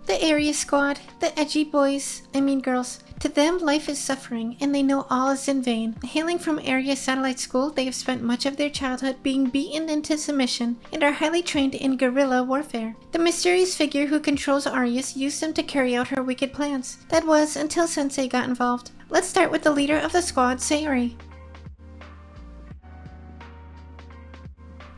The Arius squad, the edgy girls. To them, life is suffering, and they know all is in vain. Hailing from Arius Satellite School, they have spent much of their childhood being beaten into submission and are highly trained in guerrilla warfare. The mysterious figure who controls Arius used them to carry out her wicked plans. That was until Sensei got involved. Let's start with the leader of the squad, Saori.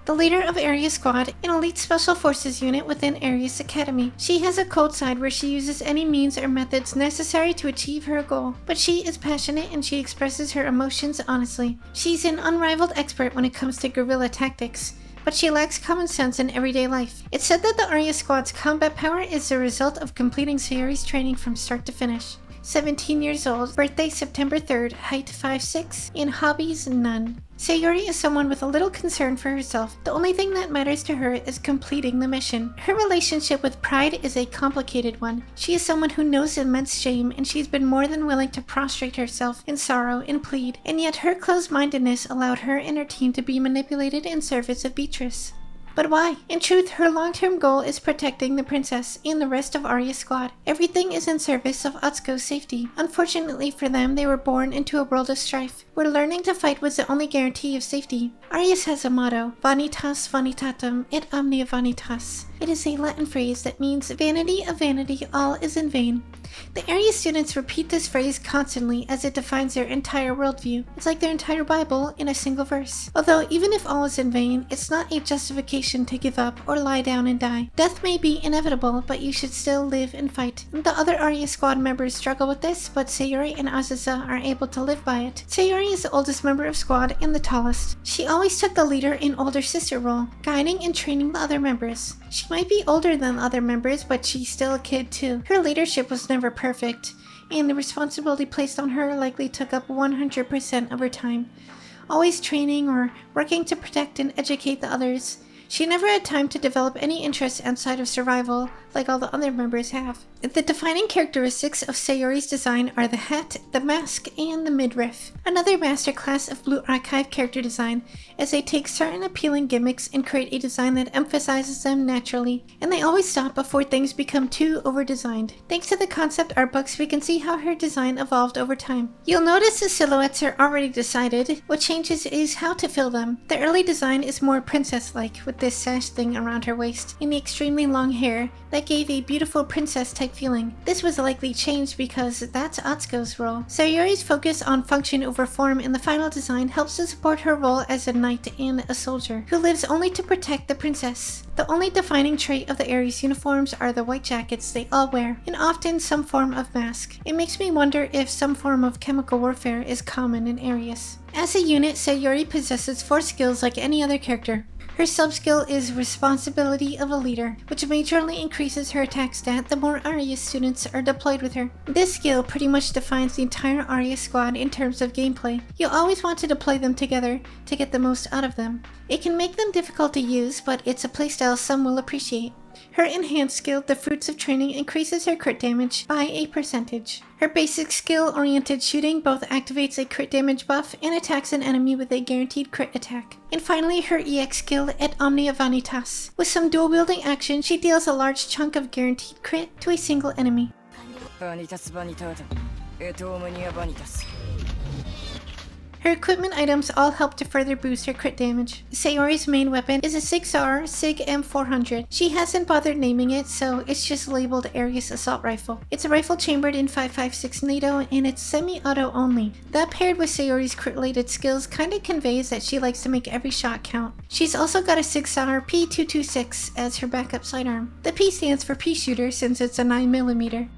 The leader of Arius Squad, an elite special forces unit within Arius Academy. She has a cold side where she uses any means or methods necessary to achieve her goal, but she is passionate and she expresses her emotions honestly. She's an unrivaled expert when it comes to guerrilla tactics, but she lacks common sense in everyday life. It's said that the Arius Squad's combat power is the result of completing Saori's training from start to finish. 17 years old, birthday September 3rd, height 5'6", and hobbies none. Saori is someone with a little concern for herself. The only thing that matters to her is completing the mission. Her relationship with pride is a complicated one. She is someone who knows immense shame, and she's been more than willing to prostrate herself in sorrow and plead, and yet her closed-mindedness allowed her and her team to be manipulated in service of Beatrice. But why? In truth, her long-term goal is protecting the princess and the rest of Arius Squad. Everything is in service of Atsuko's safety. Unfortunately for them, they were born into a world of strife, where learning to fight was the only guarantee of safety. Arius has a motto, Vanitas vanitatum et omnia vanitas. It is a Latin phrase that means vanity of vanity, all is in vain. The Arius students repeat this phrase constantly as it defines their entire worldview. It's like their entire Bible in a single verse. Although even if all is in vain, it's not a justification to give up or lie down and die. Death may be inevitable, but you should still live and fight. The other Arius Squad members struggle with this, but Saori and Azusa are able to live by it. Saori is the oldest member of Squad and the tallest. She always took the leader and older sister role, guiding and training the other members. She might be older than the other members, but she's still a kid too. Her leadership was never perfect, and the responsibility placed on her likely took up 100% of her time, always training or working to protect and educate the others. She never had time to develop any interests outside of survival like all the other members have. The defining characteristics of Saori's design are the hat, the mask, and the midriff. Another masterclass of Blue Archive character design, as they take certain appealing gimmicks and create a design that emphasizes them naturally, and they always stop before things become too over-designed. Thanks to the concept art books, we can see how her design evolved over time. You'll notice the silhouettes are already decided. What changes is how to fill them. The early design is more princess-like, with this sash thing around her waist and the extremely long hair that gave a beautiful princess-type feeling. This was likely changed because that's Atsuko's role. Saori's focus on function over form in the final design helps to support her role as a knight and a soldier, who lives only to protect the princess. The only defining trait of the Arius uniforms are the white jackets they all wear, and often some form of mask. It makes me wonder if some form of chemical warfare is common in Arius. As a unit, Saori possesses 4 skills like any other character. Her sub-skill is Responsibility of a Leader, which majorly increases her attack stat the more Arius students are deployed with her. This skill pretty much defines the entire Arius Squad in terms of gameplay. You'll always want to deploy them together to get the most out of them. It can make them difficult to use, but it's a playstyle some will appreciate. Her enhanced skill, the Fruits of Training, increases her crit damage by a percentage. Her basic skill-oriented shooting both activates a crit damage buff and attacks an enemy with a guaranteed crit attack. And finally, her EX skill, Et Omnia Vanitas. With some dual-wielding action, she deals a large chunk of guaranteed crit to a single enemy. Her equipment items all help to further boost her crit damage. Saori's main weapon is a 6R SIG M400. She hasn't bothered naming it, so it's just labeled Arius Assault Rifle. It's a rifle chambered in 5.56 NATO, and it's semi-auto only. That paired with Saori's crit-related skills kinda conveys that she likes to make every shot count. She's also got a 6R P226 as her backup sidearm. The P stands for Pea Shooter since it's a 9mm.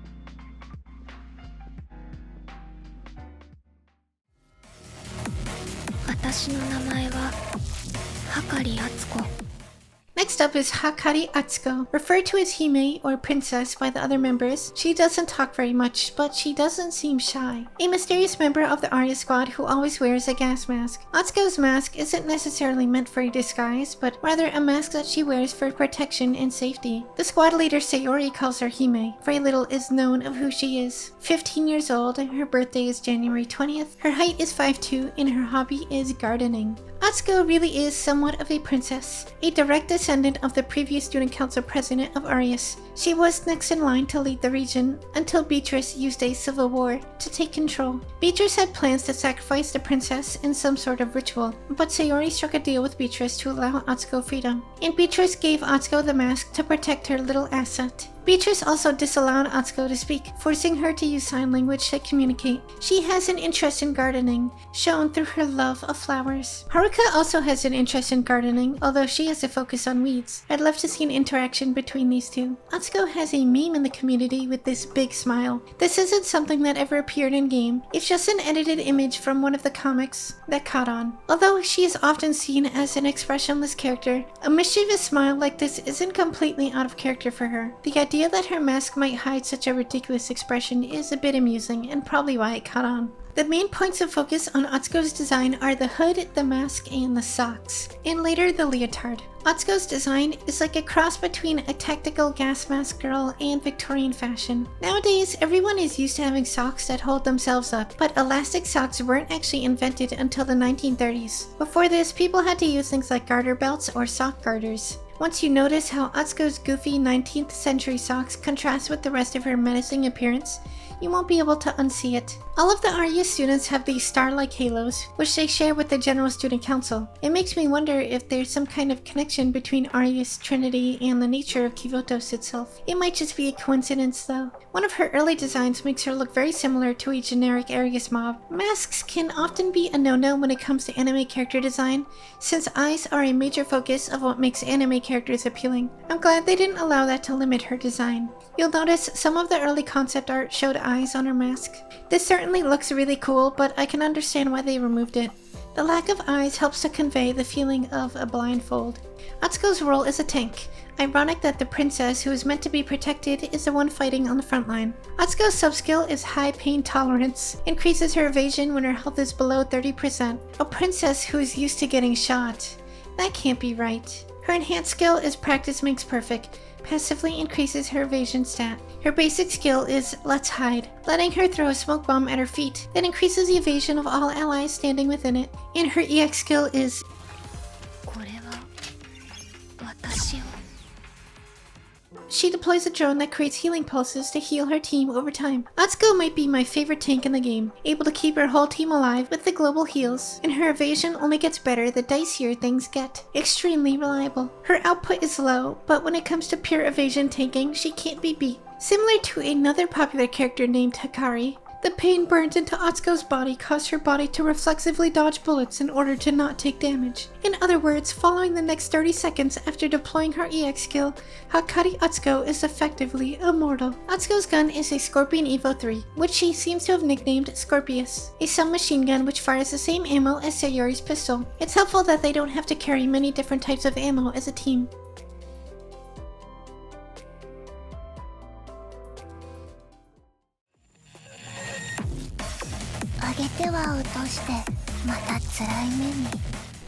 Next up is Hakari Atsuko, referred to as Hime or Princess by the other members. She doesn't talk very much, but she doesn't seem shy. A mysterious member of the Arius Squad who always wears a gas mask. Atsuko's mask isn't necessarily meant for a disguise, but rather a mask that she wears for protection and safety. The squad leader Saori calls her Hime. Very little is known of who she is. 15 years old, her birthday is January 20th, her height is 5'2", and her hobby is gardening. Atsuko really is somewhat of a princess, a direct descendant descendant of the previous student council president of Arius. She was next in line to lead the region until Beatrice used a civil war to take control. Beatrice had plans to sacrifice the princess in some sort of ritual, but Saori struck a deal with Beatrice to allow Atsuko freedom, and Beatrice gave Atsuko the mask to protect her little asset. Beatrice also disallowed Atsuko to speak, forcing her to use sign language to communicate. She has an interest in gardening, shown through her love of flowers. Haruka also has an interest in gardening, although she has a focus on weeds. I'd love to see an interaction between these two. Atsuko has a meme in the community with this big smile. This isn't something that ever appeared in-game. It's just an edited image from one of the comics that caught on. Although she is often seen as an expressionless character, a mischievous smile like this isn't completely out of character for her. The idea that her mask might hide such a ridiculous expression is a bit amusing and probably why it caught on. The main points of focus on Atsuko's design are the hood, the mask, and the socks, and later the leotard. Atsuko's design is like a cross between a tactical gas mask girl and Victorian fashion. Nowadays, everyone is used to having socks that hold themselves up, but elastic socks weren't actually invented until the 1930s. Before this, people had to use things like garter belts or sock garters. Once you notice how Atsuko's goofy 19th century socks contrast with the rest of her menacing appearance, you won't be able to unsee it. All of the Arius students have these star-like halos, which they share with the General Student Council. It makes me wonder if there's some kind of connection between Arius, Trinity, and the nature of Kivotos itself. It might just be a coincidence though. One of her early designs makes her look very similar to a generic Arius mob. Masks can often be a no-no when it comes to anime character design, since eyes are a major focus of what makes anime characters appealing. I'm glad they didn't allow that to limit her design. You'll notice some of the early concept art showed eyes on her mask. This certainly looks really cool, but I can understand why they removed it. The lack of eyes helps to convey the feeling of a blindfold. Atsuko's role is a tank. Ironic that the princess who is meant to be protected is the one fighting on the front line. Atsuko's subskill is high pain tolerance, increases her evasion when her health is below 30%. A princess who is used to getting shot. That can't be right. Her enhanced skill is practice makes perfect. Passively increases her evasion stat. Her basic skill is Let's Hide, letting her throw a smoke bomb at her feet that increases the evasion of all allies standing within it. And her EX skill is she deploys a drone that creates healing pulses to heal her team over time. Atsuko might be my favorite tank in the game, able to keep her whole team alive with the global heals, and her evasion only gets better the dicier things get. Extremely reliable. Her output is low, but when it comes to pure evasion tanking, she can't be beat. Similar to another popular character named Hikari, the pain burned into Atsuko's body caused her body to reflexively dodge bullets in order to not take damage. In other words, following the next 30 seconds after deploying her EX skill, Hikari Atsuko is effectively immortal. Atsuko's gun is a Scorpion Evo 3, which she seems to have nicknamed Scorpius, a submachine gun which fires the same ammo as Sayori's pistol. It's helpful that they don't have to carry many different types of ammo as a team.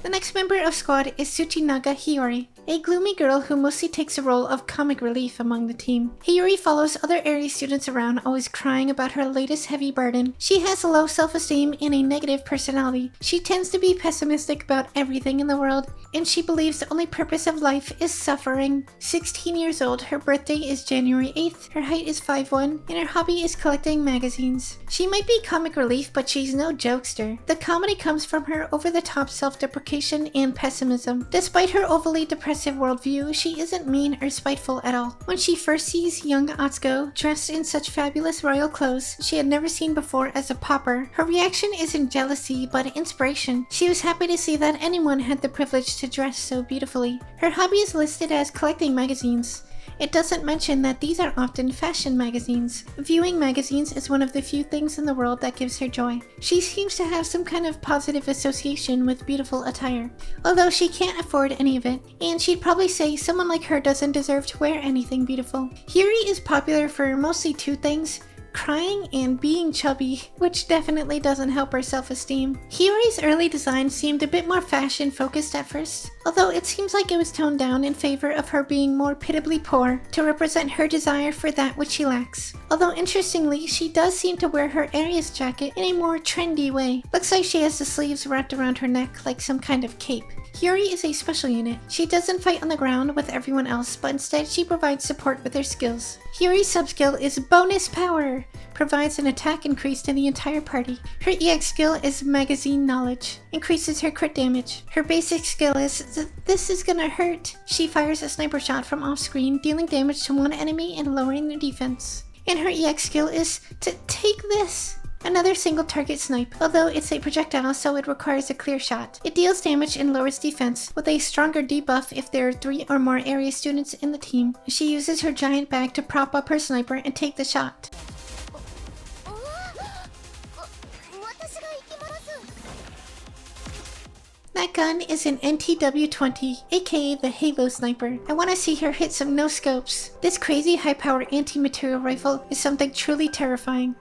The next member of squad is Tsuchinaga Hiyori, a gloomy girl who mostly takes the role of comic relief among the team. Hiyori follows other Aries students around, always crying about her latest heavy burden. She has low self-esteem and a negative personality. She tends to be pessimistic about everything in the world, and she believes the only purpose of life is suffering. 16 years old, her birthday is January 8th, her height is 5'1", and her hobby is collecting magazines. She might be comic relief, but she's no jokester. The comedy comes from her over-the-top self-deprecation and pessimism. Despite her overly depressive worldview, she isn't mean or spiteful at all. When she first sees young Atsuko dressed in such fabulous royal clothes she had never seen before as a pauper, her reaction isn't jealousy but inspiration. She was happy to see that anyone had the privilege to dress so beautifully. Her hobby is listed as collecting magazines. It doesn't mention that these are often fashion magazines. Viewing magazines is one of the few things in the world that gives her joy. She seems to have some kind of positive association with beautiful attire, although she can't afford any of it, and she'd probably say someone like her doesn't deserve to wear anything beautiful. Hiyori is popular for mostly two things: crying and being chubby, which definitely doesn't help her self-esteem. Hiyori's early design seemed a bit more fashion-focused at first, although it seems like it was toned down in favor of her being more pitiably poor to represent her desire for that which she lacks. Although interestingly, she does seem to wear her Arius jacket in a more trendy way. Looks like she has the sleeves wrapped around her neck like some kind of cape. Hiyori is a special unit. She doesn't fight on the ground with everyone else, but instead she provides support with her skills. Hiyori's sub-skill is Bonus Power, provides an attack increase to the entire party. Her EX skill is Magazine Knowledge, increases her crit damage. Her basic skill is This is gonna hurt. She fires a sniper shot from off-screen, dealing damage to one enemy and lowering their defense. And her EX skill is to Take This, another single target snipe, although it's a projectile so it requires a clear shot. It deals damage and lowers defense, with a stronger debuff if there are 3 or more area students in the team. She uses her giant bag to prop up her sniper and take the shot. That gun is an NTW-20, aka the Halo Sniper. I want to see her hit some no-scopes. This crazy high-power anti-material rifle is something truly terrifying.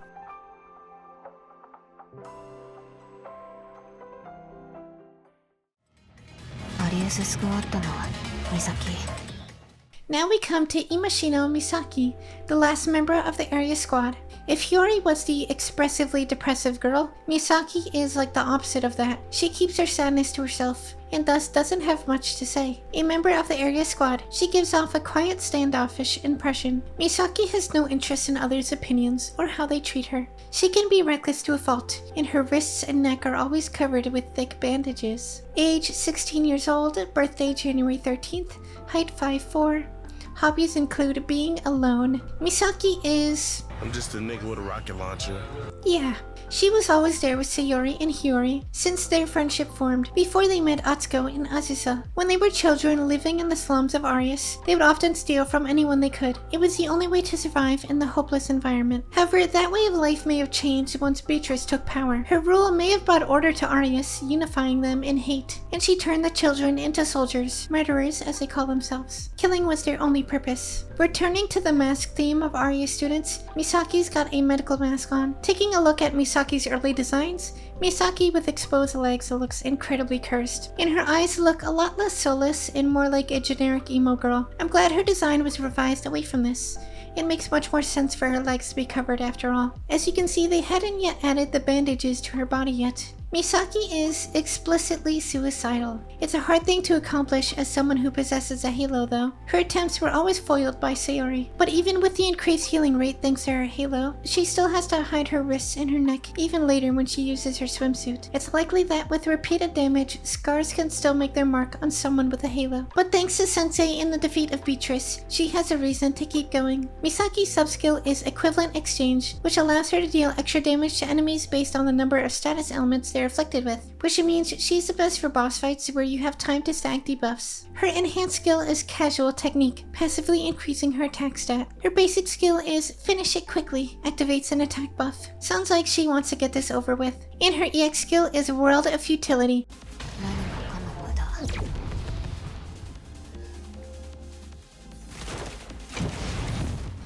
Now we come to Imashino Misaki, the last member of the Arius squad. If Hiyori was the expressively depressive girl, Misaki is like the opposite of that. She keeps her sadness to herself, and thus doesn't have much to say. A member of the Arius squad, she gives off a quiet, standoffish impression. Misaki has no interest in others' opinions or how they treat her. She can be reckless to a fault, and her wrists and neck are always covered with thick bandages. Age 16 years old, birthday January 13th, height 5'4". Hobbies include being alone. Misaki is... I'm just a nigga with a rocket launcher. Yeah. She was always there with Saori and Hiyori since their friendship formed, before they met Atsuko and Azusa. When they were children living in the slums of Arius, they would often steal from anyone they could. It was the only way to survive in the hopeless environment. However, that way of life may have changed once Beatrice took power. Her rule may have brought order to Arius, unifying them in hate, and she turned the children into soldiers, murderers as they call themselves. Killing was their only purpose. Returning to the mask theme of Arius students, Misaki's got a medical mask on. Taking a look at Misaki's early designs, Misaki with exposed legs looks incredibly cursed, and her eyes look a lot less soulless and more like a generic emo girl. I'm glad her design was revised away from this. It makes much more sense for her legs to be covered after all. As you can see, they hadn't yet added the bandages to her body yet. Misaki is explicitly suicidal. It's a hard thing to accomplish as someone who possesses a halo though. Her attempts were always foiled by Saori. But even with the increased healing rate thanks to her halo, she still has to hide her wrists and her neck even later when she uses her swimsuit. It's likely that with repeated damage, scars can still make their mark on someone with a halo. But thanks to Sensei in the defeat of Beatrice, she has a reason to keep going. Misaki's subskill is Equivalent Exchange, which allows her to deal extra damage to enemies based on the number of status elements they're afflicted with, which means she's the best for boss fights where you have time to stack debuffs. Her enhanced skill is Casual Technique, passively increasing her attack stat. Her basic skill is Finish It Quickly, activates an attack buff. Sounds like she wants to get this over with. And her EX skill is World of Futility.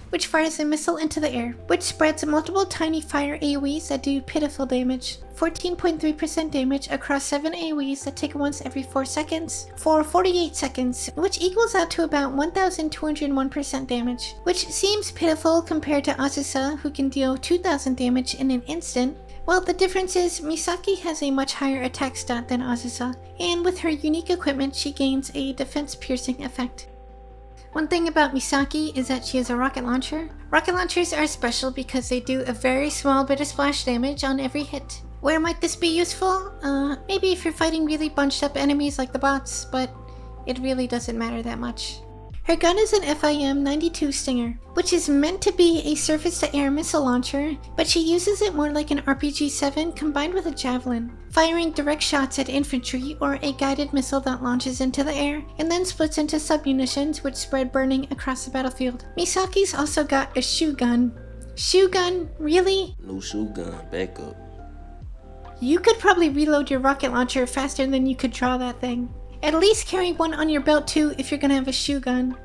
Which fires a missile into the air, which spreads multiple tiny fire AoEs that do pitiful damage. 14.3% damage across 7 AoEs that take once every 4 seconds for 48 seconds, which equals out to about 1,201% damage, which seems pitiful compared to Azusa, who can deal 2,000 damage in an instant. Well, the difference is Misaki has a much higher attack stat than Azusa, and with her unique equipment she gains a defense-piercing effect. One thing about Misaki is that she has a rocket launcher. Rocket launchers are special because they do a very small bit of splash damage on every hit. Where might this be useful? Maybe if you're fighting really bunched up enemies like the bots, but it really doesn't matter that much. Her gun is an FIM-92 Stinger, which is meant to be a surface-to-air missile launcher, but she uses it more like an RPG-7 combined with a javelin, firing direct shots at infantry or a guided missile that launches into the air and then splits into sub-munitions which spread burning across the battlefield. Misaki's also got a shoe gun. Shoe gun? Really? No shoe gun, back up. You could probably reload your rocket launcher faster than you could draw that thing. At least carry one on your belt too if you're gonna have a shoe gun.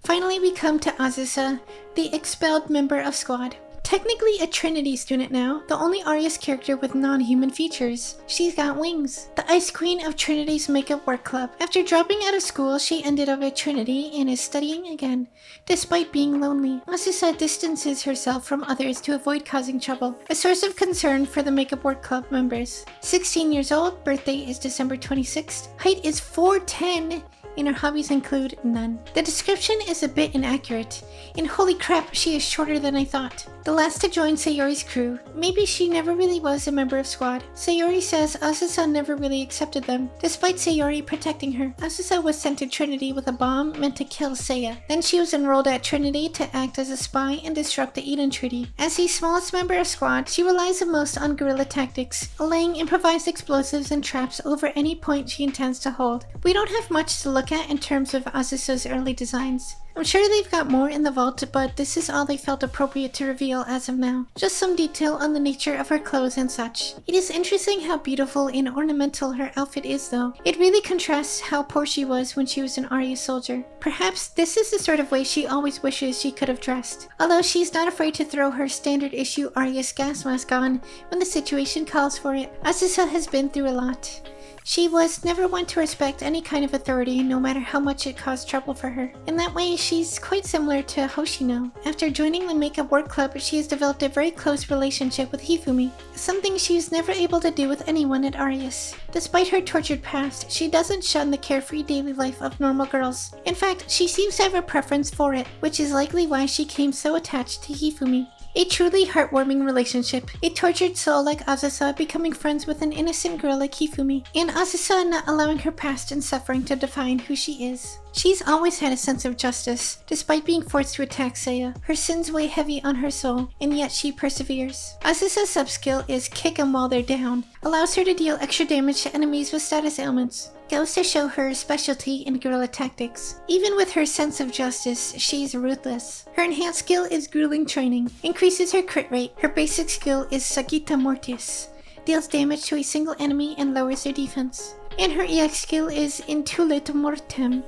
Finally we come to Azusa, the expelled member of squad. technically a Trinity student now, the only Arius character with non-human features. She's got wings. The Ice Queen of Trinity's makeup work club. After dropping out of school, she ended up at Trinity and is studying again, despite being lonely. Azusa distances herself from others to avoid causing trouble, a source of concern for the makeup work club members. 16 years old, birthday is December 26th, height is 4'10", and her hobbies include none. The description is a bit inaccurate, and holy crap, she is shorter than I thought. The last to join Saori's crew. Maybe she never really was a member of squad. Saori says Azusa never really accepted them, despite Saori protecting her. Azusa was sent to Trinity with a bomb meant to kill Seiya. Then she was enrolled at Trinity to act as a spy and disrupt the Eden Treaty. As the smallest member of squad, she relies the most on guerrilla tactics, laying improvised explosives and traps over any point she intends to hold. We don't have much to look at in terms of Azusa's early designs. I'm sure they've got more in the vault, but this is all they felt appropriate to reveal as of now. Just some detail on the nature of her clothes and such. It is interesting how beautiful and ornamental her outfit is though. It really contrasts how poor she was when she was an Arius soldier. Perhaps this is the sort of way she always wishes she could have dressed. Although she's not afraid to throw her standard issue Arius gas mask on when the situation calls for it. Azusa has been through a lot. She was never one to respect any kind of authority, no matter how much it caused trouble for her. In that way, she's quite similar to Hoshino. After joining the makeup work club, she has developed a very close relationship with Hifumi, something she was never able to do with anyone at Arius. Despite her tortured past, she doesn't shun the carefree daily life of normal girls. In fact, she seems to have a preference for it, which is likely why she came so attached to Hifumi. A truly heartwarming relationship. A tortured soul like Azusa becoming friends with an innocent girl like Hifumi, and Azusa not allowing her past and suffering to define who she is. She's always had a sense of justice, despite being forced to attack Seiya. Her sins weigh heavy on her soul, and yet she perseveres. Azusa's sub-skill is Kick 'em while they're down, allows her to deal extra damage to enemies with status ailments. Goes to show her specialty in guerrilla tactics. Even with her sense of justice, she's ruthless. Her enhanced skill is Grueling Training, increases her crit rate. Her basic skill is Sagita Mortis, deals damage to a single enemy and lowers their defense. And her EX skill is Intulit Mortem.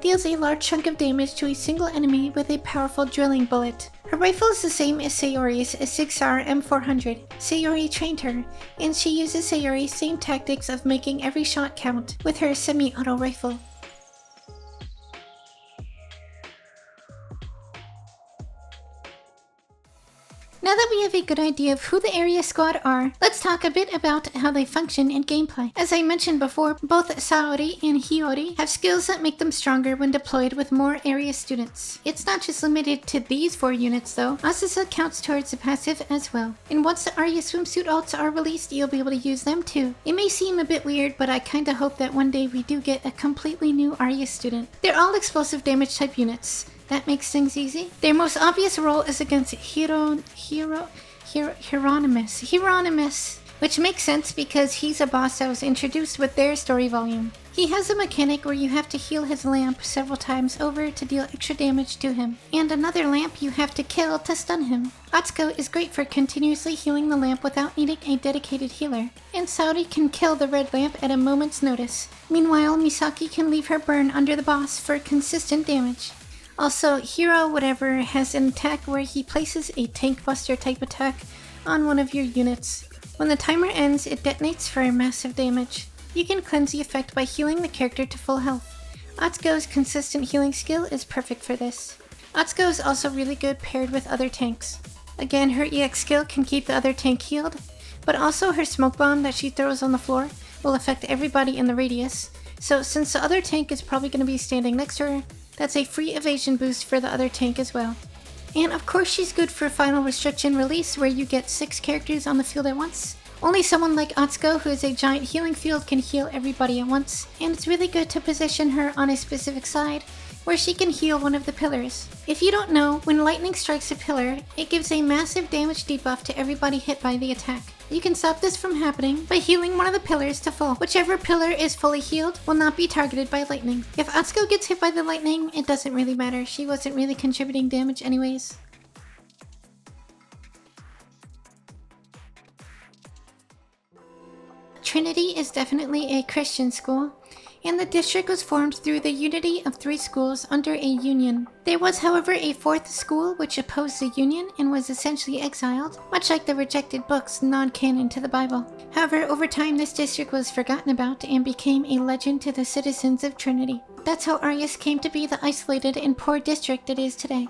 Deals a large chunk of damage to a single enemy with a powerful drilling bullet. Her rifle is the same as Saori's, a 6R M400. Saori trained her, and she uses Saori's same tactics of making every shot count with her semi-auto rifle. Now that we have a good idea of who the Arius squad are, let's talk a bit about how they function in gameplay. As I mentioned before, both Saori and Hiyori have skills that make them stronger when deployed with more Arius students. It's not just limited to these 4 units though. Azusa counts towards the passive as well. And once the Arius swimsuit ults are released, you'll be able to use them too. It may seem a bit weird, but I kinda hope that one day we do get a completely new Arius student. They're all explosive damage type units. That makes things easy. Their most obvious role is against Hieronymus, which makes sense because he's a boss that was introduced with their story volume. He has a mechanic where you have to heal his lamp several times over to deal extra damage to him, and another lamp you have to kill to stun him. Atsuko is great for continuously healing the lamp without needing a dedicated healer, and Saori can kill the red lamp at a moment's notice. Meanwhile, Misaki can leave her burn under the boss for consistent damage. Also, Hero whatever has an attack where he places a tank buster type attack on one of your units. When the timer ends, it detonates for massive damage. You can cleanse the effect by healing the character to full health. Atsuko's consistent healing skill is perfect for this. Atsuko is also really good paired with other tanks. Again, her EX skill can keep the other tank healed, but also her smoke bomb that she throws on the floor will affect everybody in the radius. So since the other tank is probably going to be standing next to her, that's a free evasion boost for the other tank as well. And of course she's good for final restriction release where you get 6 characters on the field at once. Only someone like Atsuko, who is a giant healing field, can heal everybody at once, and it's really good to position her on a specific side where she can heal one of the pillars. If you don't know, when lightning strikes a pillar, it gives a massive damage debuff to everybody hit by the attack. You can stop this from happening by healing one of the pillars to full. Whichever pillar is fully healed will not be targeted by lightning. If Atsuko gets hit by the lightning, it doesn't really matter. She wasn't really contributing damage anyways. Trinity is definitely a Christian school, and the district was formed through the unity of 3 schools under a union. There was, however, a 4th school which opposed the union and was essentially exiled, much like the rejected books non-canon to the Bible. However, over time this district was forgotten about and became a legend to the citizens of Trinity. That's how Arius came to be the isolated and poor district it is today.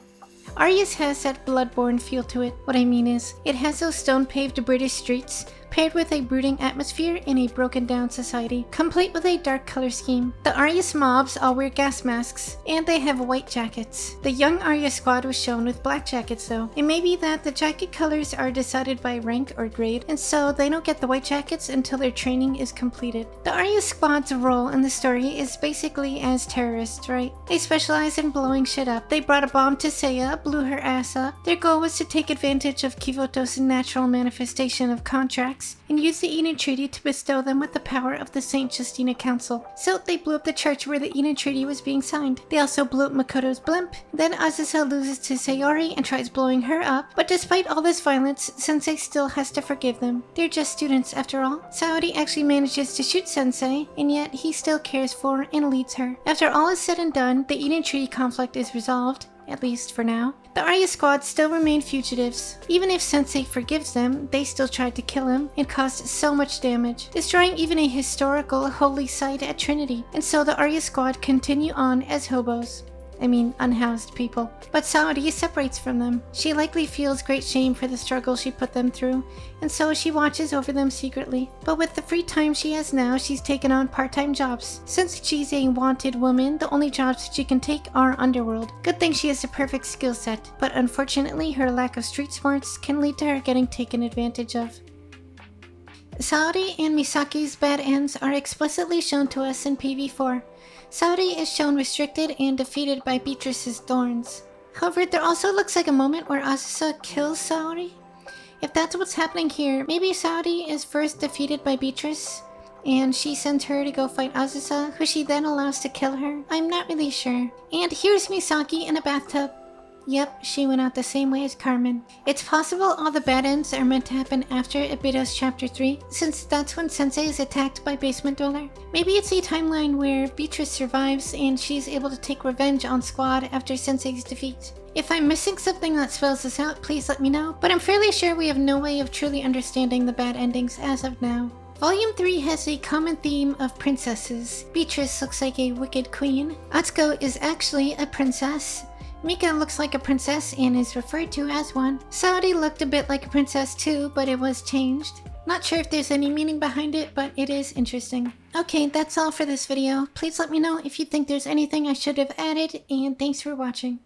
Arius has that bloodborne feel to it. What I mean is, it has those stone-paved British streets, paired with a brooding atmosphere in a broken-down society, complete with a dark color scheme. The Arius mobs all wear gas masks, and they have white jackets. The young Arius squad was shown with black jackets though. It may be that the jacket colors are decided by rank or grade, and so they don't get the white jackets until their training is completed. The Arius squad's role in the story is basically as terrorists, right? They specialize in blowing shit up. They brought a bomb to Seiya, blew her ass up. Their goal was to take advantage of Kivoto's natural manifestation of contracts and use the Eden Treaty to bestow them with the power of the St. Justina Council. So they blew up the church where the Eden Treaty was being signed. They also blew up Makoto's blimp. Then Azusa loses to Saori and tries blowing her up. But despite all this violence, Sensei still has to forgive them. They're just students after all. Saori actually manages to shoot Sensei, and yet he still cares for and leads her. After all is said and done, the Eden Treaty conflict is resolved. At least for now. The Arius squad still remain fugitives. Even if Sensei forgives them, they still tried to kill him and caused so much damage, destroying even a historical holy site at Trinity. And so the Arius squad continue on as hobos. I mean, unhoused people. But Saori separates from them. She likely feels great shame for the struggle she put them through, and so she watches over them secretly. But with the free time she has now, she's taken on part-time jobs. Since she's a wanted woman, the only jobs she can take are underworld. Good thing she has the perfect skill set, but unfortunately her lack of street smarts can lead to her getting taken advantage of. Saori and Misaki's bad ends are explicitly shown to us in PV4. Saori is shown restricted and defeated by Beatrice's thorns. However, there also looks like a moment where Azusa kills Saori. If that's what's happening here, maybe Saori is first defeated by Beatrice, and she sends her to go fight Azusa, who she then allows to kill her. I'm not really sure. And here's Misaki in a bathtub. Yep, she went out the same way as Carmen. It's possible all the bad ends are meant to happen after Ibito's Chapter 3, since that's when Sensei is attacked by Basement Dweller. Maybe it's a timeline where Beatrice survives and she's able to take revenge on Squad after Sensei's defeat. If I'm missing something that spells this out, please let me know, but I'm fairly sure we have no way of truly understanding the bad endings as of now. Volume 3 has a common theme of princesses. Beatrice looks like a wicked queen. Atsuko is actually a princess. Mika looks like a princess and is referred to as one. Saori looked a bit like a princess too, but it was changed. Not sure if there's any meaning behind it, but it is interesting. Okay, that's all for this video. Please let me know if you think there's anything I should have added, and thanks for watching.